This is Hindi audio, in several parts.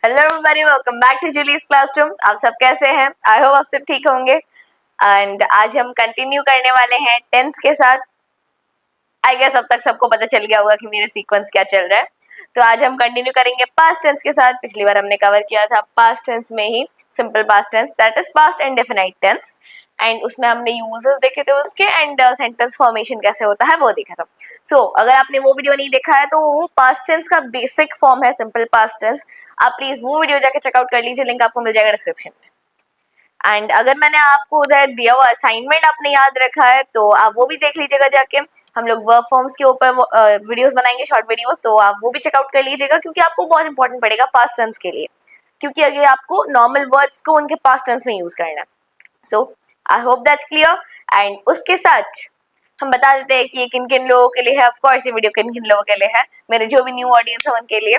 Hello everybody, welcome back to Julie's classroom. आप सब कैसे हैं? आई होप आप सब ठीक होंगे। एंड आज हम कंटिन्यू करने वाले हैं टेंस के साथ। आई गेस अब तक सबको पता चल गया होगा कि मेरे सीक्वेंस क्या चल रहा है। तो आज हम कंटिन्यू करेंगे पास्ट टेंस के साथ। पिछली बार हमने कवर किया था पास्ट टेंस में ही simple past tense, that is past indefinite tense. And उसमें हमने यूजेस देखे थे उसके, एंड सेंटेंस फॉर्मेशन कैसे होता है वो देखा था। सो अगर आपने वो वीडियो नहीं देखा है तो वो पास्ट टेंस का बेसिक फॉर्म है सिंपल पास्ट टेंस। आप प्लीज वो वीडियो जाके चेकआउट कर लीजिए, लिंक आपको मिल जाएगा डिस्क्रिप्शन में। एंड अगर मैंने आपको उधर दिया हुआ असाइनमेंट आपने याद रखा है तो आप वो भी देख लीजिएगा जाके। हम लोग वर्ब फॉर्म्स के ऊपर वीडियोस बनाएंगे, शॉर्ट वीडियोस, तो आप वो भी चेकआउट कर लीजिएगा क्योंकि आपको बहुत इंपॉर्टेंट पड़ेगा पास्ट टेंस के लिए, क्योंकि अगर आपको नॉर्मल वर्ड्स को उनके पास्ट टेंस में यूज करना है। So I hope that's clear. And उसके साथ हम बता देते हैं कि ये किन किन लोगों के लिए है। ऑफ कोर्स ये वीडियो किन किन लोगों के लिए है, मेरे जो भी न्यू ऑडियंस है उनके लिए।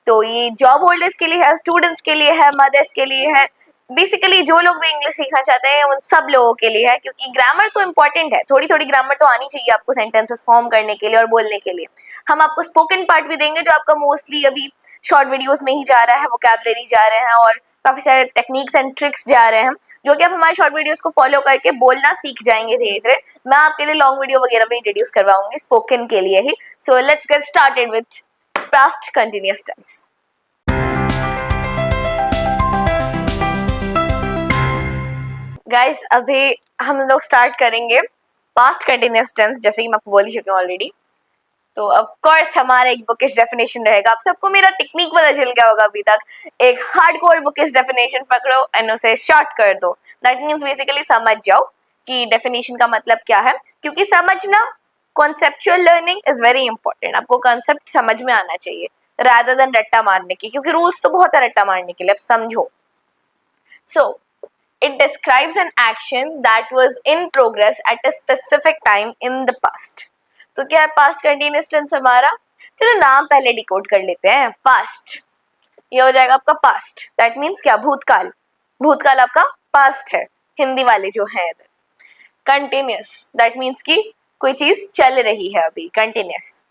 तो ये जॉब होल्डर्स के लिए है, स्टूडेंट्स के लिए है, मदर्स के लिए है, बेसिकली जो लोग भी इंग्लिश सीखना चाहते हैं उन सब लोगों के लिए है। क्योंकि ग्रामर तो इम्पोर्टेंट है, थोड़ी थोड़ी ग्रामर तो आनी चाहिए आपको सेंटेंसेस फॉर्म करने के लिए और बोलने के लिए। हम आपको स्पोकन पार्ट भी देंगे जो आपका मोस्टली अभी शॉर्ट वीडियोस में ही जा रहा है, वोकैबुलरी जा रहे हैं और काफी सारे टेक्निक्स एंड ट्रिक्स जा रहे हैं जो कि आप हमारे शॉर्ट वीडियोस को फॉलो करके बोलना सीख जाएंगे धीरे धीरे। मैं आपके लिए लॉन्ग वीडियो वगैरह भी इंट्रोड्यूस करवाऊंगी स्पोकन के लिए ही। So let's get started with past continuous tense. Guys अभी हम लोग स्टार्ट करेंगे पास्ट कंटिन्यूअस टेंस, जैसे कि मैं आपको बोल ही चुकी हूँ ऑलरेडी। तो ऑफ कोर्स हमारा एक बुकिश डेफिनेशन रहेगा। आप सबको मेरा टेक्निक पता चल गया होगा अभी तक। एक हार्डकोर बुकिश डेफिनेशन पकड़ो एंड उसे शॉर्ट कर दो। दैट मीन्स बेसिकली समझ जाओ कि डेफिनेशन का मतलब क्या है, क्योंकि समझना, conceptual learning is very important. आपको कॉन्सेप्ट समझ में आना चाहिए रादर देन रट्टा मारने की, क्योंकि रूल्स तो बहुत है रट्टा मारने के लिए, अब समझो। सो it describes an action that was in progress at a specific time in the past. तो क्या है पास्ट कंटिन्यूअस टेंस हमारा? चलो नाम पहले डिकोड कर लेते हैं। पास्ट, ये हो जाएगा आपका पास्ट, दैट मीन्स क्या? भूतकाल। भूतकाल आपका पास्ट है, हिंदी वाले जो है। कंटिन्यूअस, दैट मीन्स कि कोई चीज चल रही है अभी। कंटिन्यूअस,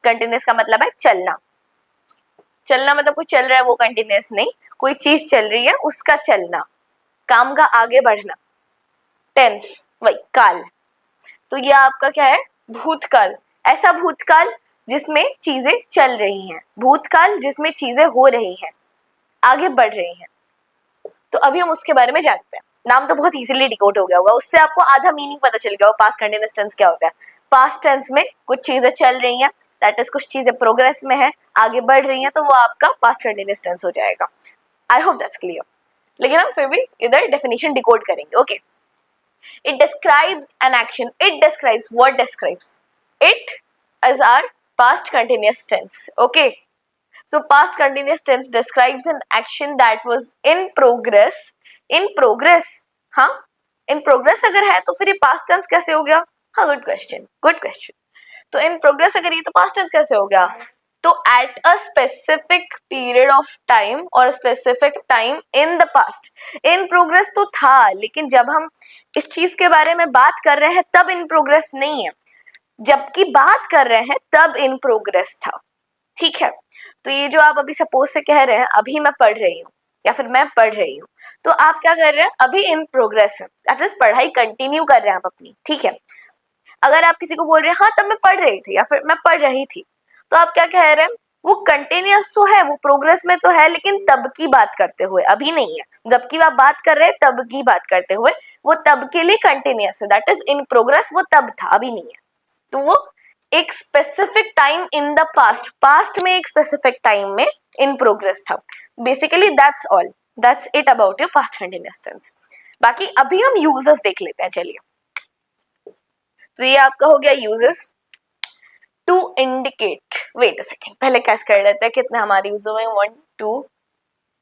कंटिन्यूअस का मतलब है चलना। चलना मतलब कोई चल रहा है वो कंटिन्यूअस नहीं, कोई चीज चल रही है उसका चलना, काम का आगे बढ़ना। टेंस वही काल, तो ये आपका क्या है? भूतकाल। ऐसा भूतकाल जिसमें चीजें चल रही हैं, भूतकाल जिसमें चीजें हो रही हैं, आगे बढ़ रही हैं। तो अभी हम उसके बारे में जानते हैं। नाम तो बहुत इजीली डिकोड हो गया होगा, उससे आपको आधा मीनिंग पता चल गया होगा पास्ट कंटिन्यूअस टेंस क्या होता है। पास्ट टेंस में कुछ चीजें चल रही हैं, दैट इज कुछ चीजें प्रोग्रेस में है, आगे बढ़ रही हैं, तो वो आपका पास्ट कंटिन्यूअस टेंस हो जाएगा। आई होप दैट्स क्लियर। लेकिन हम फिर भी इधर डेफिनेशन डिकोड करेंगे। Okay, it describes an action. It describes, what describes? It is our past continuous tense. Okay, so past continuous tense describes an action that was in progress. In progress, हाँ, in progress अगर है तो फिर ये past tense कैसे हो गया? हाँ, good question, good question. तो in progress अगर ये तो past tense कैसे हो गया? तो at a specific period of time और specific time in the past. In progress तो था, लेकिन जब हम इस चीज के बारे में बात कर रहे हैं तब इन प्रोग्रेस नहीं है, जबकि बात कर रहे हैं तब इन प्रोग्रेस था। ठीक है, तो ये जो आप अभी सपोज से कह रहे हैं अभी मैं पढ़ रही हूँ या फिर मैं पढ़ रही हूँ, तो आप क्या कर रहे हैं? अभी इन प्रोग्रेस है, दैट इज पढ़ाई कंटिन्यू कर रहे हैं आप अपनी। ठीक है, अगर आप किसी को बोल रहे हैं हाँ तब मैं पढ़ रही थी या फिर मैं पढ़ रही थी, तो आप क्या कह रहे हैं? वो कंटिन्यूअस तो है, वो प्रोग्रेस में तो है, लेकिन तब की बात करते हुए, अभी नहीं है। जबकि आप बात कर रहे हैं तब की बात करते हुए, वो तब के लिए कंटिन्यूअस है, दैट इज इन प्रोग्रेस, वो तब था, अभी नहीं है। तो वो एक specific time in the past, past में एक स्पेसिफिक टाइम में इन प्रोग्रेस था। Basically that's all, that's it about your past continuous tense. बाकी अभी हम यूजर्स देख लेते हैं, चलिए। तो ये आपका हो गया uses to indicate. Wait a second, पहले कैस कर लेते हैं कितने हमारे यूजर में। 1 2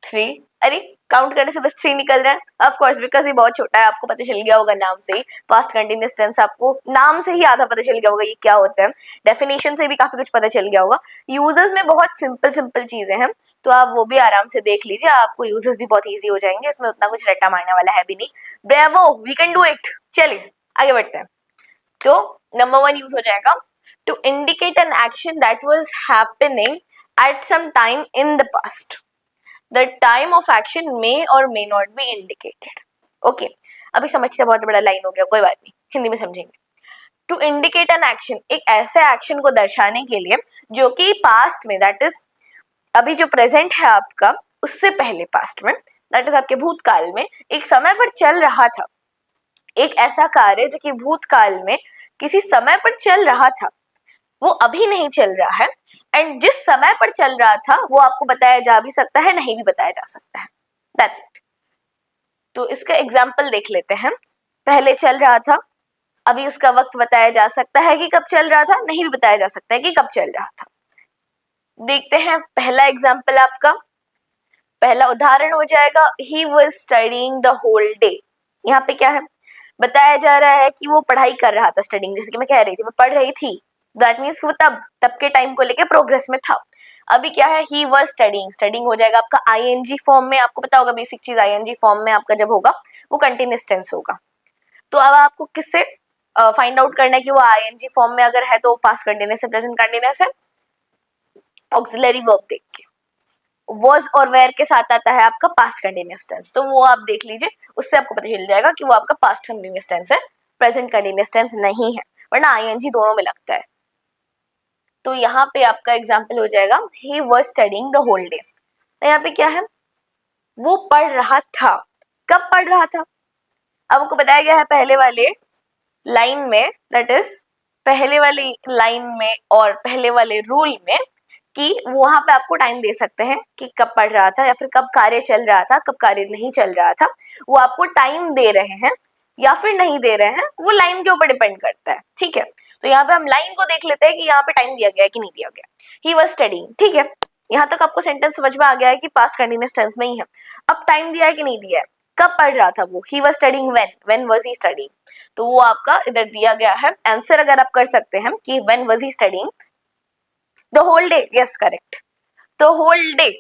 3, अरे काउंट करने से बस 3 निकल रहा है। ऑफ कोर्स बिकॉज ये बहुत छोटा है, आपको पता चल गया होगा नाम से ही। पास्ट कंटिन्यूअस टेंस आपको नाम से ही आधा पता चल गया होगा ये क्या होता है, डेफिनेशन से भी काफी कुछ पता चल गया होगा। यूजर्स में बहुत सिंपल सिंपल चीजें हैं, तो आप वो भी आराम से देख लीजिए, आपको यूजर्स भी बहुत ईजी हो जाएंगे, इसमें उतना कुछ रट्टा मारने वाला है भी नहीं। Bravo, we can do it. चलिए आगे बढ़ते हैं। तो नंबर 1 यूज हो जाएगा to indicate an action that was happening at some time in the past. The time of action may और may not be indicated. Okay, अभी समझते बहुत बड़ा लाइन हो गया, कोई बात नहीं, हिंदी में समझेंगे। टू इंडिकेट एन एक्शन, एक ऐसे एक्शन को दर्शाने के लिए जो कि पास्ट में, दैट इज अभी जो प्रेजेंट है आपका, उससे पहले पास्ट में, दैट इज आपके भूतकाल में एक समय पर चल रहा था। एक ऐसा कार्य जो कि भूतकाल में किसी समय पर चल रहा था, वो अभी नहीं चल रहा है, एंड जिस समय पर चल रहा था वो आपको बताया जा भी सकता है, नहीं भी बताया जा सकता है, दैट्स इट। तो इसका एग्जाम्पल देख लेते हैं। पहले चल रहा था, अभी उसका वक्त बताया जा सकता है कि कब चल रहा था, नहीं भी बताया जा सकता है कि कब चल रहा था। देखते हैं पहला एग्जाम्पल आपका, पहला उदाहरण हो जाएगा he was studying the whole day. यहाँ पे क्या है, बताया जा रहा है कि वो पढ़ाई कर रहा था, स्टडिंग, जैसे कि मैं कह रही थी मैं पढ़ रही थी, दैट मीन्स कि वो तब के टाइम को लेके प्रोग्रेस में था। अभी क्या है, ही वॉज स्टडिंग, स्टडिंग हो जाएगा आपका आईएनजी फॉर्म में, आपको पता होगा बेसिक चीज, आईएनजी फॉर्म में आपका जब होगा वो कंटिन्यूअस टेंस होगा। तो अब आपको किससे फाइंड आउट करना है कि वो आईएनजी फॉर्म में अगर है तो पास्ट कंटिन्यूअस है, प्रेजेंट कंटिन्यूअस है, ऑक्सिलरी वर्ब देख के। was और where के साथ आता है आपका पास्ट कंटिन्यूअस टेंस, तो वो आप देख लीजिए, उससे आपको पता चल जाएगा कि वो आपका पास्ट कंटिन्यूअस टेंस है, प्रेजेंट कंटिन्यूअस टेंस नहीं है, वरना आईएनजी दोनों में लगता है। तो यहाँ पे आपका एग्जाम्पल हो जाएगा he was studying the whole day। तो यहाँ पे क्या है, वो पढ़ रहा था, कब पढ़ रहा था, अब आपको बताया गया है पहले वाले लाइन में, दैट इज पहले वाली लाइन में और पहले वाले रूल में, कि वहां पे आपको टाइम दे सकते हैं कि कब पढ़ रहा था या फिर कब कार्य चल रहा था, कब कार्य नहीं चल रहा था, वो आपको टाइम दे रहे हैं या फिर नहीं दे रहे हैं, वो लाइन के ऊपर डिपेंड करता है, ठीक है। तो यहाँ पे हम लाइन को देख लेते हैं कि यहाँ पे टाइम दिया गया है कि नहीं दिया गया। ही वॉज स्टडीइंग, ठीक है, यहाँ तक आपको सेंटेंस समझ में आ गया है कि पास्ट कंटिन्यूअस टेंस में ही है। अब टाइम दिया है कि नहीं दिया है, कब पढ़ रहा था वो, ही was studying when was he studying, तो वो आपका इधर दिया गया है। आंसर अगर आप कर सकते हैं कि when was he studying the whole day, yes correct, the whole day,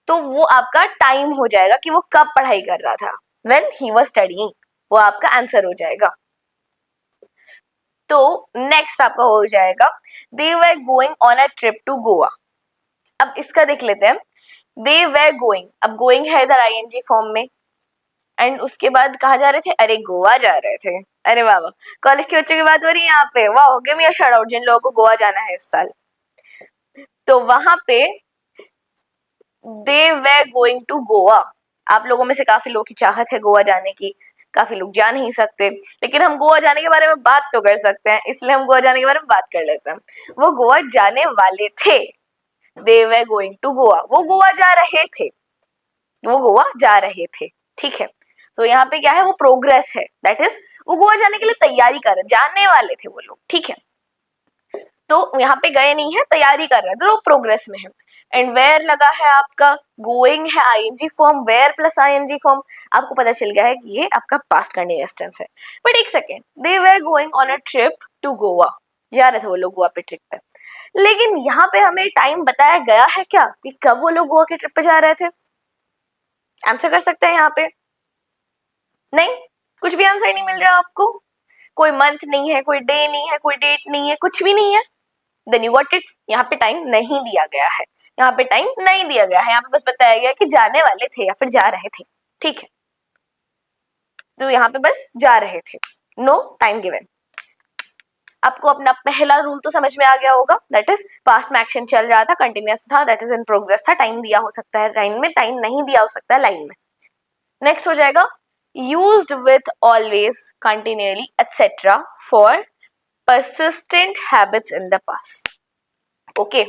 तो वो आपका टाइम हो जाएगा कि वो कब पढ़ाई कर रहा था, व्हेन ही वाज स्टडीइंग, वो आपका आंसर हो जाएगा। तो नेक्स्ट आपका हो जाएगा they were going on a trip to Goa. अब इसका देख लेते हैं, दे वर गोइंग, अब गोइंग है इधर आईएनजी फॉर्म में, एंड उसके बाद कहाँ जा रहे थे, अरे गोवा जा रहे थे। अरे वाह वाह, कॉलेज के बच्चों की बात हो रही है यहाँ पे, वाह, give me a shout out जिन लोगों को गोवा जाना है इस साल। तो वहां पे दे वे गोइंग टू गोवा, आप लोगों में से काफी लोगों की चाहत है गोवा जाने की, काफी लोग जा नहीं सकते, लेकिन हम गोवा जाने के बारे में बात तो कर सकते हैं, इसलिए हम गोवा जाने के बारे में बात कर लेते हैं। वो गोवा जाने वाले थे, दे वे गोइंग टू गोवा, वो गोवा जा रहे थे, वो गोवा जा रहे थे, ठीक है। तो यहाँ पे क्या है, वो प्रोग्रेस है, दैट इज वो गोवा जाने के लिए तैयारी कर रहे, जाने वाले थे वो लोग, ठीक है। तो यहाँ पे गए नहीं है, तैयारी कर रहे हैं, तो वो प्रोग्रेस में है। एंड वेयर लगा है आपका, गोइंग है ING form, were plus ING form, आपको पता चल गया है कि ये आपका पास्ट कंटिन्यूअस टेंस है। बट एक second, they were going on a trip to Goa, जा रहे थे वो लोग गोवा पे ट्रिप पे, लेकिन यहाँ पे हमें टाइम बताया गया है क्या कि कब वो लोग गोवा के ट्रिप पे जा रहे थे। आंसर कर सकते हैं यहाँ पे, नहीं, कुछ भी आंसर नहीं मिल रहा आपको, कोई मंथ नहीं है, कोई डे नहीं है, कोई डेट नहीं है, कुछ भी नहीं है, देन यू गॉट इट, यहाँ पे टाइम नहीं दिया गया है, यहाँ पे टाइम नहीं दिया गया है, यहाँ पे बस बताया गया कि जाने वाले थे या फिर जा रहे थे, ठीक है। तो यहाँ पे बस जा रहे थे, नो टाइम गिवन। आपको अपना पहला रूल तो समझ में आ गया होगा, दैट इज पास्ट में एक्शन चल रहा था, कंटिन्यूअस था, दैट इज इन प्रोग्रेस था, टाइम दिया हो सकता है लाइन में, टाइम नहीं दिया हो सकता है लाइन में। नेक्स्ट हो जाएगा used with always, continually, etc. for persistent habits in the past. Okay,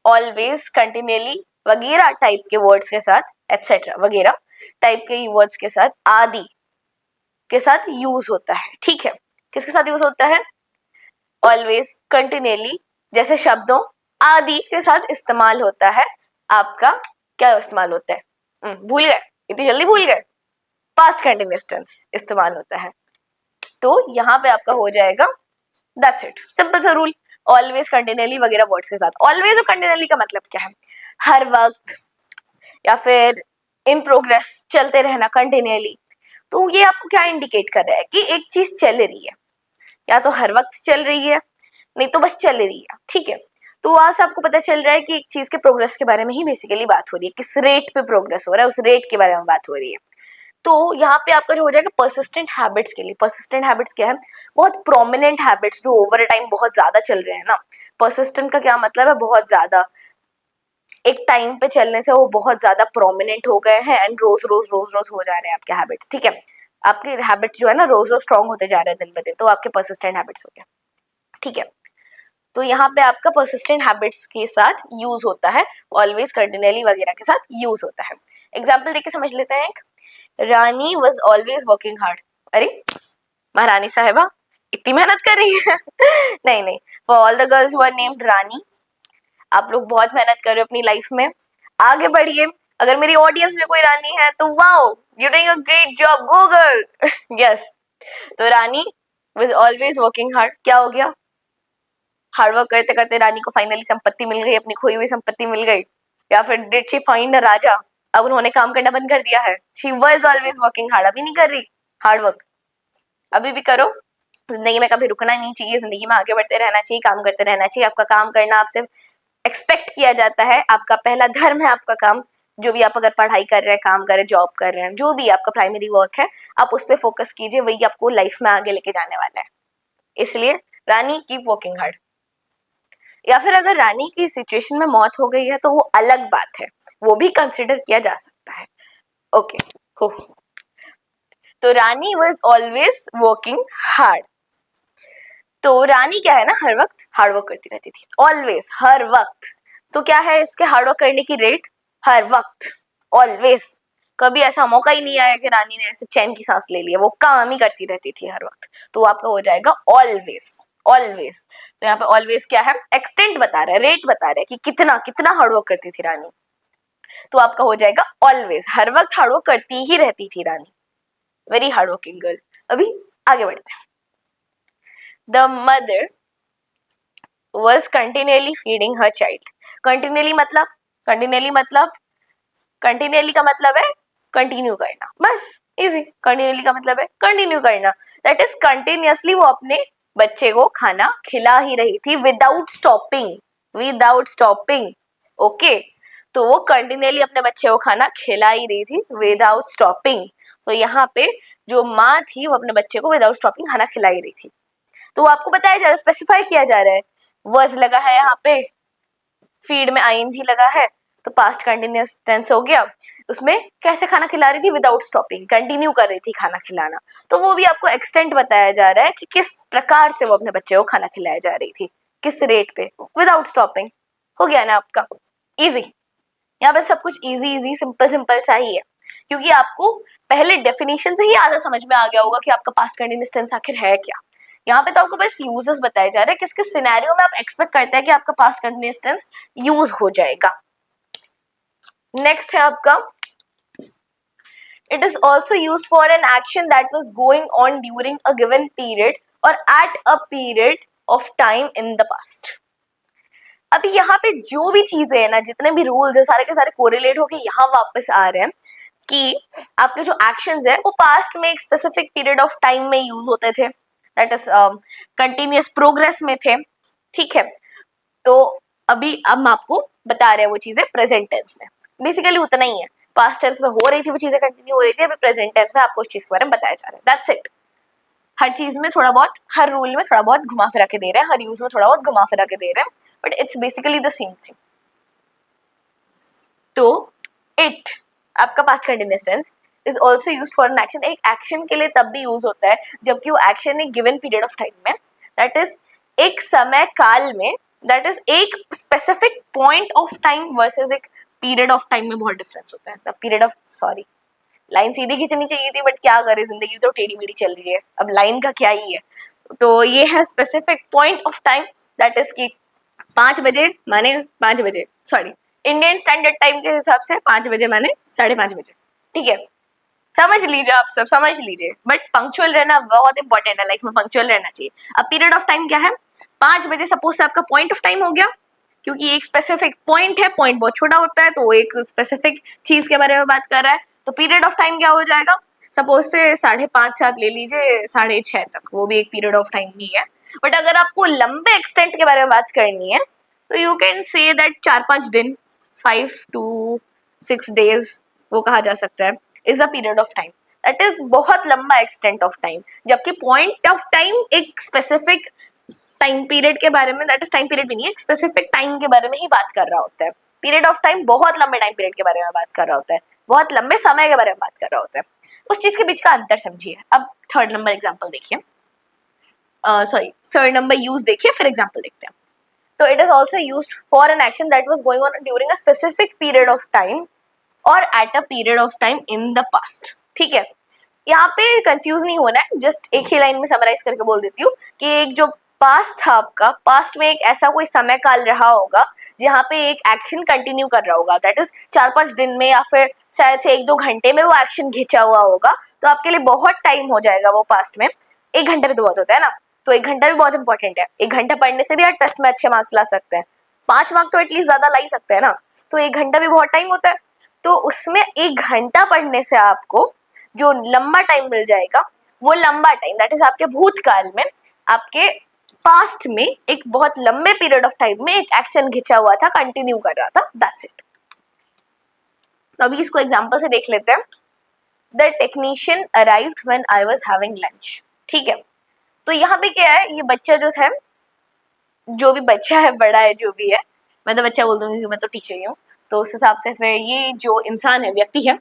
always, continually वगैरह टाइप के वर्ड्स के साथ, etc. वगैरह टाइप के वर्ड्स के साथ, आदि के साथ यूज होता है, ठीक है। किसके साथ यूज होता है, ऑलवेज, कंटिन्यूली जैसे शब्दों, आदि के साथ इस्तेमाल होता है। आपका क्या इस्तेमाल होता है, भूल गए, इतनी जल्दी भूल गए, पास्ट कंटिन्यूअस टेंस इस्तेमाल होता है। तो यहाँ पे आपका हो जाएगा, दैट्स इट, सिंपल सा रूल, ऑलवेज, कंटिन्यूअली वगैरह वर्ड्स के साथ। ऑलवेज और कंटिन्यूअली का मतलब क्या है, हर वक्त या फिर इन प्रोग्रेस, चलते रहना कंटिन्यूअली। तो ये आपको क्या इंडिकेट कर रहा है कि एक चीज चल रही है, या तो हर वक्त चल रही है, नहीं तो बस चल रही है, ठीक है। तो आज आपको पता चल रहा है कि एक चीज के प्रोग्रेस के बारे में ही बेसिकली बात हो रही है, किस रेट पे प्रोग्रेस हो रहा है उस रेट के बारे में बात हो रही है। तो यहाँ पे आपका जो हो जाएगा परसिस्टेंट हैबिट्स के लिए, परसिस्टेंट हैबिट्स क्या है, बहुत प्रोमिनेंट हैबिट्स जो ओवर टाइम बहुत ज्यादा चल रहे हैं ना। परसिस्टेंट का क्या मतलब है, बहुत ज्यादा, एक टाइम पे चलने से वो बहुत ज्यादा प्रोमिनेंट हो गए हैं एंड रोज रोज रोज रोज हो जा रहे हैं आपके हैबिट्स, ठीक है। आपके हैबिट जो है ना रोज रोज स्ट्रॉन्ग होते जा रहे हैं दिन ब दिन, तो आपके परसिस्टेंट हैबिट्स हो गए, ठीक है। तो यहाँ पे आपका परसिस्टेंट हैबिट्स के साथ यूज होता है, ऑलवेज, कंटिन्यूअली वगैरह के साथ यूज होता है। एग्जाम्पल देके समझ लेते हैं। रानी वॉज ऑलवेज वर्किंग हार्ड। अरे महारानी साहिबा इतनी मेहनत कर रही है नहीं नहीं, for all the girls who are named Rani, आप लोग बहुत मेहनत कर रहे हो अपनी लाइफ में, आगे बढ़िए। अगर मेरी ऑडियंस में कोई रानी है तो wow, you doing a great job, go girl yes. तो रानी वाज ऑलवेज वर्किंग हार्ड, क्या हो गया, हार्ड वर्क करते करते रानी को फाइनली संपत्ति मिल गई, अपनी खोई हुई संपत्ति मिल गई, या फिर डिड शी फाइंड अ राजा, अब उन्होंने काम करना बंद कर दिया है। She was always working hard, अभी नहीं कर रही हार्ड वर्क, अभी भी करो, जिंदगी में कभी रुकना नहीं चाहिए, जिंदगी में आगे बढ़ते रहना चाहिए, काम करते रहना चाहिए। आपका काम करना आपसे एक्सपेक्ट किया जाता है, आपका पहला धर्म है आपका काम। जो भी आप अगर पढ़ाई कर रहे हैं, काम कर रहे हैं, जॉब कर रहे हैं, जो भी आपका प्राइमरी वर्क है, आप उस पर फोकस कीजिए, वही आपको लाइफ में आगे लेके जाने वाला है। इसलिए रानी कीप वर्किंग हार्ड। या फिर अगर रानी की सिचुएशन में मौत हो गई है तो वो अलग बात है, वो भी कंसिडर किया जा सकता है, ओके हो। तो रानी वॉज ऑलवेज वर्किंग हार्ड। तो रानी क्या है ना, हर वक्त हार्ड वर्क करती रहती थी, ऑलवेज, हर वक्त। तो क्या है इसके हार्ड वर्क करने की रेट, हर वक्त, ऑलवेज। कभी ऐसा मौका ही नहीं आया कि रानी ने ऐसे चैन की सांस ले लिया, वो काम ही करती रहती थी हर वक्त। तो आपका हो जाएगा ऑलवेज, ऑलवेज। तो यहाँ पे ऑलवेज क्या है, एक्सटेंट बता रहा है, रेट बता रहा है कि कितना कितना हार्ड वर्क करती थी रानी। तो आपका हो जाएगा ऑलवेज, हर वक्त हार्ड वर्क करती ही रहती थी रानी, वेरी हार्ड वर्किंग गर्ल। अभी आगे बढ़ते हैं। The mother was continually feeding her child. Continually मतलब, continually मतलब, continually का मतलब है कंटिन्यू करना, बस इजी। continually का मतलब है कंटिन्यू करना, दैट इज कंटिन्यूअसली वो अपने बच्चे को खाना खिला ही रही थी, without stopping, without stopping, okay. तो वो कंटिन्यूअली अपने बच्चे को खाना खिला ही रही थी विदाउट स्टॉपिंग। तो यहाँ पे जो माँ थी वो अपने बच्चे को विदाउट स्टॉपिंग खाना खिला ही रही थी। तो आपको बताया जा रहा है, स्पेसिफाई किया जा रहा है, वर्स लगा है यहाँ पे, फीड में आईएनजी लगा है, तो पास्ट कंटिन्यूअस टेंस हो गया। उसमें कैसे खाना खिला रही थी, विदाउट स्टॉपिंग, कंटिन्यू कर रही थी खाना खिलाना। तो वो भी आपको एक्सटेंट बताया जा रहा है कि किस प्रकार से वो अपने बच्चे को खाना खिलाया जा रही थी, किस रेट पे, विदाउट स्टॉपिंग। हो गया ना आपका इजी। यहाँ पे सब कुछ इजी इजी सिंपल सिंपल सा ही है, क्योंकि आपको पहले डेफिनेशन से ही आधा समझ में आ गया होगा कि आपका पास्ट कंटिन्यूअस टेंस आखिर है क्या। यहाँ पे तो आपको बस यूजेस बताए जा रहे हैं, किस किस सिनेरियो में आप एक्सपेक्ट करते हैं कि आपका पास्ट कंटिन्यूअस टेंस यूज हो जाएगा। नेक्स्ट है आपका, it is also used for an action that was going on during a given period और at a period of time in the past. अभी यहाँ पे जो भी चीजें है ना, जितने भी रूल्स है, सारे के सारे कोरिलेट होके यहाँ वापस आ रहे हैं कि आपके जो एक्शंस है वो पास्ट में एक स्पेसिफिक पीरियड ऑफ टाइम में यूज होते थे, दैट इज कंटिन्यूअस प्रोग्रेस में थे, ठीक है। तो अभी हम आपको बता रहे हैं वो चीजें प्रेजेंट टेंस में, बेसिकली उतना ही है। पास्ट टेंस में हो रही थी वो चीजें, कंटिन्यू हो रही थी, अभी प्रेजेंट टेंस में आपको उस चीज के बारे में बताया जा रहा है, दैट्स इट। हर चीज में थोड़ा बहुत, हर रूल में थोड़ा बहुत घुमा फिरा के दे रहे हैं, हर यूज में थोड़ा बहुत घुमा फिरा के दे रहे हैं, but it's basically the same thing. तो इट आपका past continuous tense is also use for an action, एक एक्शन के लिए तब भी यूज होता है जबकि वो एक्शन एक गिवन पीरियड ऑफ टाइम में, दैट इज एक समय काल में, दैट इज एक specific point of time versus एक पीरियड ऑफ टाइम में बहुत डिफरेंस होता है। The period of, sorry line सीधी खींचनी चाहिए थी, बट क्या करे, जिंदगी तो टेढ़ी मेढ़ी चल रही है, अब लाइन का क्या ही है। तो ये है specific point of time, that is की 5 बजे माने 5 बजे, सॉरी इंडियन स्टैंडर्ड टाइम के हिसाब से 5 बजे माने 5:30 बजे, ठीक है। समझ लीजिए, आप सब समझ लीजिए, बट पंक्चुअल रहना बहुत इंपॉर्टेंट है, लाइफ में पंक्चुअल रहना चाहिए। अब पीरियड ऑफ टाइम क्या है, 5 बजे सपोज से आपका पॉइंट ऑफ टाइम हो गया, क्योंकि एक स्पेसिफिक पॉइंट है, पॉइंट बहुत छोटा होता है, तो एक स्पेसिफिक चीज के बारे में बात कर रहा है, तो पीरियड ऑफ टाइम क्या हो जाएगा, सपोज से 5:30 से आप ले लीजिए 6:30 तक, वो भी एक पीरियड ऑफ टाइम ही है। बट अगर आपको लंबे एक्सटेंट के बारे में बात करनी है तो यू कैन से दैट 4-5 दिन, 5 to 6 days वो कहा जा सकता है is a period of time. That is बहुत लंबा एक्सटेंट ऑफ टाइम, जबकि पॉइंट ऑफ टाइम एक स्पेसिफिक टाइम पीरियड के बारे में, दैट इज टाइम पीरियड भी नहीं है, स्पेसिफिक टाइम के बारे में ही बात कर रहा होता है। पीरियड ऑफ टाइम बहुत लंबे टाइम पीरियड के बारे में बात कर रहा होता है, बहुत लंबे समय के बारे में बात कर रहा होता है। उस चीज के बीच का अंतर समझिए। अब थर्ड नंबर एग्जाम्पल देखिए, थर्ड नंबर यूज देखिए, फिर एग्जाम्पल देखते हैं। तो it is also used for an action that was going on during a specific period of time और at a period of time in the past. ठीक है, यहाँ पे कंफ्यूज नहीं होना है, जस्ट एक ही लाइन में समराइज करके बोल देती हूँ कि एक जो पास्ट था आपका, पास्ट में एक ऐसा कोई समय काल रहा होगा जहाँ पे एक एक्शन कंटिन्यू कर रहा होगा, दैट इज 4-5 दिन में या फिर शायद से 1-2 घंटे में वो एक्शन खिंचा हुआ होगा। तो आपके लिए बहुत टाइम हो जाएगा वो पास्ट में। 1 घंटे में तो बहुत होता है ना, तो 1 घंटा भी बहुत इंपॉर्टेंट है। 1 घंटा पढ़ने से भी आप टेस्ट में अच्छे मार्क्स ला सकते हैं, 5 मार्क्स तो एटलीस्ट ज्यादा ला ही सकते हैं ना। तो 1 घंटा भी बहुत टाइम होता है। तो उसमें 1 घंटा पढ़ने से आपको जो लंबा टाइम मिल जाएगा, वो लंबा टाइम दैट इज आपके भूतकाल में, आपके पास्ट में एक बहुत लंबे पीरियड ऑफ टाइम में एक एक्शन खिंचा हुआ था, कंटिन्यू कर रहा था, दैट्स इट। तो अभी इसको एग्जांपल से देख लेते हैं। The technician arrived when I was having lunch. ठीक है, तो यहाँ पे क्या है, ये बच्चा जो है, जो भी बच्चा है, बड़ा है, जो भी है, मैं तो बच्चा बोल दूंगी क्योंकि मैं तो टीचर ही हूँ। तो उस हिसाब से फिर ये जो इंसान है, व्यक्ति है,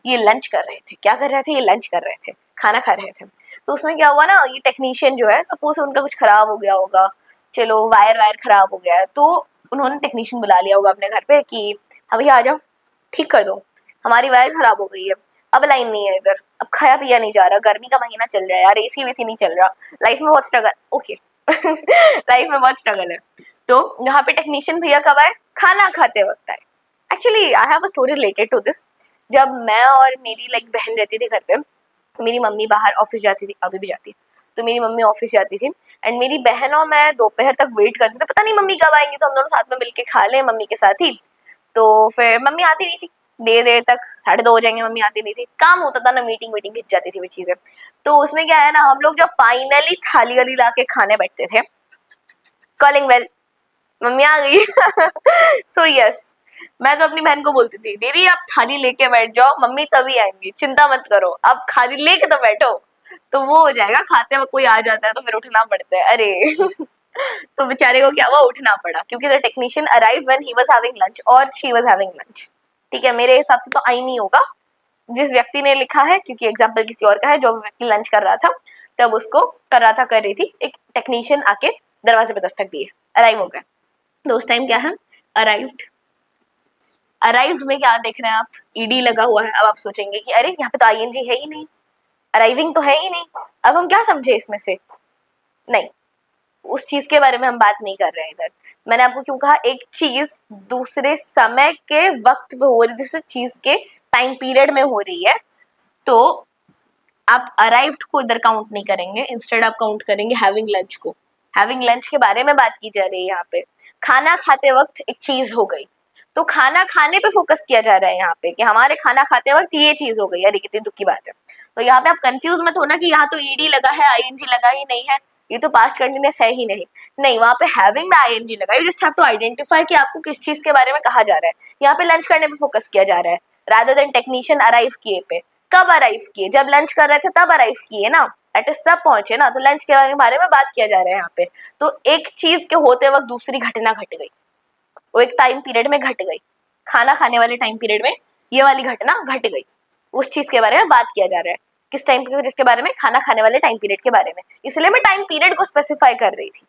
ये लंच कर रहे थे। क्या कर रहे थे? ये लंच कर रहे थे, खाना खा रहे थे। तो उसमें क्या हुआ ना, ये टेक्नीशियन जो है, सपोज उनका कुछ खराब हो गया होगा, चलो वायर वायर खराब हो गया है, तो उन्होंने टेक्नीशियन बुला लिया होगा अपने घर पे कि हाँ भैया आ जाओ, ठीक कर दो, हमारी वायर खराब हो गई है, अब लाइन नहीं है इधर, अब खाया पिया नहीं जा रहा, गर्मी का महीना चल रहा है यार, एसी वेसी नहीं चल रहा, लाइफ में बहुत स्ट्रगल। ओके लाइफ में बहुत स्ट्रगल है। तो यहाँ पे टेक्नीशियन भैया कब आए? खाना खाते वक्त आए। Actually I have a story related to this. जब मैं और मेरी बहन रहती थी घर पे, मेरी मम्मी बाहर ऑफिस जाती थी, अभी भी जाती है, तो मेरी मम्मी ऑफिस जाती थी एंड मेरी बहन और मैं दोपहर तक वेट करते थे, पता नहीं मम्मी कब आएंगी, तो हम दोनों साथ में मिलके खा लें मम्मी के साथ ही। तो फिर मम्मी आती नहीं थी, देर देर तक, 2:30 हो जाएंगे, मम्मी आती नहीं थी, काम होता था ना, मीटिंग मीटिंग खिंच जाती थी वो चीजें। तो उसमें क्या है ना, हम लोग जब फाइनली थाली वाली ला के खाने बैठते थे, कॉलिंग बेल, मम्मी आ गई सो यस, मैं तो अपनी बहन को बोलती थी, दीदी आप थाली लेके बैठ जाओ, मम्मी तभी आएंगी, चिंता मत करो, आप थाली लेके तो बैठो, तो वो हो जाएगा। खाते वक्त कोई आ जाता है तो फिर उठना पड़ता है, अरे तो बेचारे को क्या हुआ, उठना पड़ा, क्योंकि the technician arrived when he was having lunch और शी वाज हैविंग लंच। ठीक है, मेरे हिसाब से तो आई नहीं होगा, जिस व्यक्ति ने लिखा है, क्योंकि एग्जाम्पल किसी और का है, जो व्यक्ति लंच कर रहा था तब उसको कर रहा था, कर रही थी, एक टेक्नीशियन आके दरवाजे पे दस्तक दिए, अराइव हो गए। तो उस टाइम क्या है, अराइव्ड, अराइव्ड में क्या देख रहे हैं आप, ईडी लगा हुआ है। अब आप सोचेंगे कि अरे यहाँ पे तो आईएनजी है ही नहीं, अराइविंग तो है ही नहीं, अब हम क्या समझे इसमें से? नहीं, उस चीज के बारे में हम बात नहीं कर रहे हैं इधर। मैंने आपको क्यों कहा, एक चीज दूसरे समय के वक्त पे हो रही है, दूसरी चीज के टाइम पीरियड में हो रही है, तो आप अराइव्ड को इधर काउंट नहीं करेंगे, इंस्टेड आप काउंट करेंगे हैविंग लंच को। हैविंग लंच के बारे में बात की जा रही है यहाँ पे, खाना खाते वक्त एक चीज हो गई, तो खाना खाने पे फोकस किया जा रहा है यहाँ पे कि हमारे खाना खाते वक्त ये चीज हो गई, अरे कितनी दुख की बात है। तो यहाँ पे आप कंफ्यूज मत होना कि यहाँ तो ईडी लगा है, आईएनजी लगा ही नहीं है, ये तो पास्ट कंटिन्यूअस है ही नहीं। नहीं, वहाँ पे हैविंग में आईएनजी लगा, you just have to identify कि आपको किस चीज के बारे में कहा जा रहा है। यहाँ पे लंच करने पे फोकस किया जा रहा है, रादर देन टेक्नीशियन अराइव किए पे। कब अराइव किए? जब लंच कर रहे थे तब अराइव किए ना, एट इज तब पहुंचे ना, तो लंच के बारे में बात किया जा रहा है यहाँ पे। तो एक चीज के होते वक्त दूसरी घटना घट गई, वो एक टाइम पीरियड में घट गई, खाना खाने वाले टाइम पीरियड में ये वाली घटना घट गई, उस चीज के बारे में बात किया जा रहा है। किस टाइम पीरियड के बारे में? खाना खाने वाले टाइम पीरियड के बारे में। इसलिए मैं टाइम पीरियड को स्पेसिफाई कर रही थी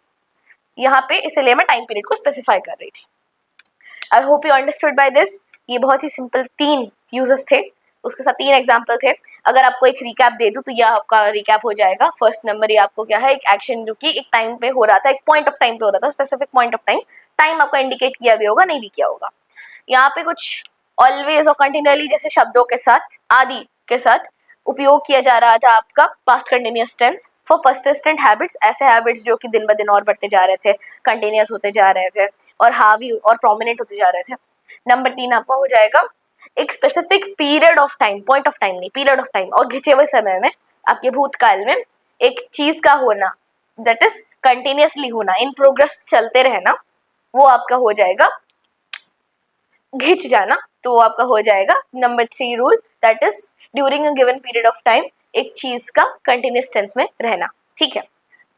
यहाँ पे, इसलिए मैं टाइम पीरियड को स्पेसिफाई कर रही थी। I hope you understood by this. ये बहुत ही सिंपल 3 यूजेस थे, उसके साथ 3 एग्जाम्पल थे। अगर आपको एक रिकैप दे दूं तो यह आपका रिकैप हो जाएगा। फर्स्ट नंबर, ये आपको क्या है, एक एक्शन जो कि एक टाइम पे हो रहा था, एक पॉइंट ऑफ टाइम पे हो रहा था, specific point of time, time आपका इंडिकेट किया भी होगा, नहीं भी किया होगा। यहाँ पे कुछ ऑलवेज और कंटिन्यूअली जैसे शब्दों के साथ, आदि के साथ उपयोग किया जा रहा था आपका past continuous tense for persistent habits, ऐसे हैबिट्स जो कि दिन ब दिन और बढ़ते जा रहे थे, कंटिन्यूअस होते जा रहे थे और हावी और प्रोमिनेंट होते जा रहे थे। नंबर 3 आपका हो जाएगा एक specific period of time, point of time नहीं, पीरियड ऑफ टाइम, और घिंचे हुए समय में, आपके भूतकाल में एक चीज का होना, दैट इज कंटिन्यूअसली होना, इन प्रोग्रेस चलते रहना, वो आपका हो जाएगा घिंच जाना। तो वो आपका हो जाएगा number 3 rule, that is during a given period of time एक चीज का कंटिन्यूस टेंस में रहना। ठीक है,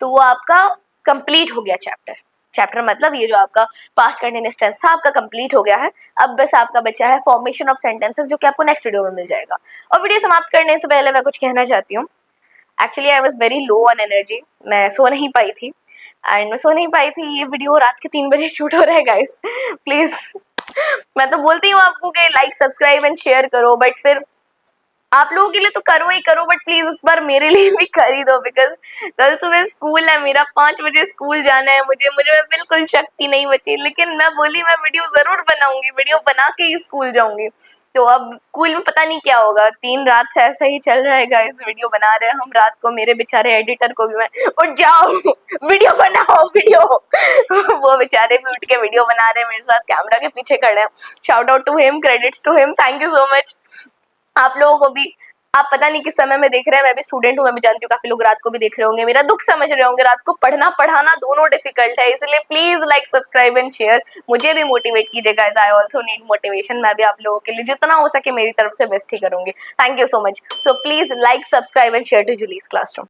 तो वो आपका कंप्लीट हो गया चैप्टर। चैप्टर मतलब ये जो आपका पास्ट कंटिन्यूस टेंस था आपका कंप्लीट हो गया है। अब बस आपका बचा है फॉर्मेशन ऑफ सेंटेंसेस, जो कि आपको नेक्स्ट वीडियो में मिल जाएगा। और वीडियो समाप्त करने से पहले मैं कुछ कहना चाहती हूँ। Actually I was very low on energy, मैं सो नहीं पाई थी एंड मैं सो नहीं पाई थी। ये वीडियो रात के 3 बजे शूट हो रहा है गाइस, प्लीज। मैं तो बोलती हूँ आपको कि लाइक सब्सक्राइब एंड शेयर करो, बट फिर आप लोगों के लिए तो करो ही करो, बट प्लीज इस बार मेरे लिए भी कर ही दो, बिकॉज कल सुबह स्कूल है मेरा, 5 बजे स्कूल जाना है मुझे में बिल्कुल शक्ति नहीं बची। लेकिन मैं बोली मैं वीडियो जरूर बनाऊंगी, वीडियो बना के ही स्कूल जाऊंगी। तो अब स्कूल में पता नहीं क्या होगा, 3 रात से ऐसा ही चल रहा है इस वीडियो बना रहे हैं हम रात को। मेरे बेचारे एडिटर को भी मैं उठ जाओ वीडियो बनाओ वीडियो वो बेचारे भी उठ के वीडियो बना रहे हैं मेरे साथ, कैमरा के पीछे खड़े हैं। Shout out to him, credits to him, thank you so much. आप लोगों को भी, आप पता नहीं किस समय में देख रहे हैं, मैं भी स्टूडेंट हूँ, मैं भी जानती हूँ काफी लोग रात को भी देख रहे होंगे, मेरा दुख समझ रहे होंगे। रात को पढ़ना पढ़ाना दोनों डिफिकल्ट है, इसलिए please like subscribe and share, मुझे भी मोटिवेट कीजिएगा। आई ऑल्सो नीड मोटिवेशन, मैं भी आप लोगों के लिए जितना हो सके मेरी तरफ से बेस्ट ही करूंगी। Thank you so much. So please like subscribe and share to Julie's classroom.